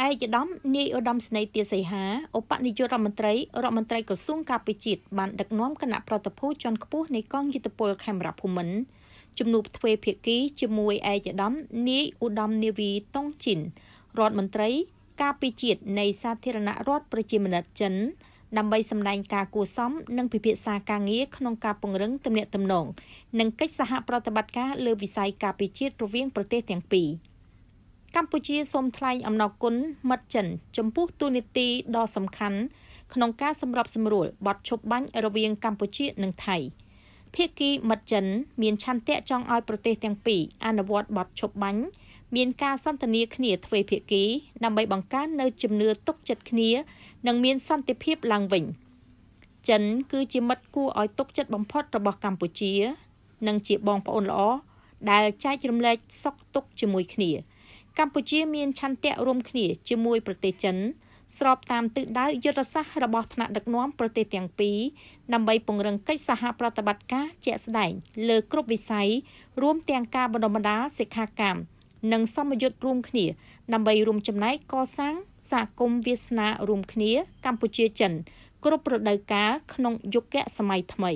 ឯកឧត្តមនាយឧត្តមស្នេហ៍ទាសីហាឧបនាយករដ្ឋមន្ត្រីក្រសួងការពារជាតិបានដឹកនាំគណៈប្រតិភូជាន់ខ្ពស់នៃកងយុទ្ធពលខេមរភូមិន្ទជំនួបទ្វេភាគីជាមួយឯកឧត្តមនាយឧត្តមនាវីតុងជីនរដ្ឋមន្ត្រីការពារជាតិនៃសាធារណរដ្ឋប្រជាមានិតចិនដើម្បីសម្ដែងការគួរសមនិងពិភាក្សាការងារក្នុងការពង្រឹងទំនាក់ទំនងនិងកិច្ចសហប្រតិបត្តិការលើវិស័យការពារជាតិរវាងប្រទេសទាំងពីរកម្ពុជាសូមថ្លែងអំណរគុណមិត្តចិនចំពោះទូនាទីដ៏សំខាន់ក្នុងការសម្របសម្រួលបទឈប់បាញ់រវាងកម្ពុជានិងថៃភាគីមិត្តចិនមានឆន្ទៈចង់ឲ្យប្រទេសទាំងពីរអនុវត្តបទឈប់បាញ់មានការសន្ទនាគ្នាទ្វេភាគីដើម្បីបង្កើននូវជំនឿទុកចិត្តគ្នានិងមានសន្តិភាពឡើងវិញចិនគឺជាមិត្តគួរឲ្យទុកចិត្តបំផុតរបស់កម្ពុជានិងជាបងប្អូនល្អដែលចែករំលែកសុខទុក្ខជាមួយគ្នាកម្ពុជាមានឆន្ទៈរួមគ្នាជាមួយប្រទេសចិនស្របតាមទិសដៅយុទ្ធសាស្ត្ររបស់ថ្នាក់ដឹកនាំប្រទេសទាំងពីរដើម្បីពង្រឹងកិច្ចសហប្រតិបត្តិការជាក់ស្ដែងលើគ្រប់វិស័យរួមទាំងការបណ្ដុះបណ្ដាលសិក្ខាកាមនិងសមយុទ្ធរួមគ្នាដើម្បីរួមចំណែកកសាងសហគមន៍វាសនារួមគ្នាកម្ពុជាចិនគ្រប់រដូវកាលក្នុងយុគសម័យថ្មី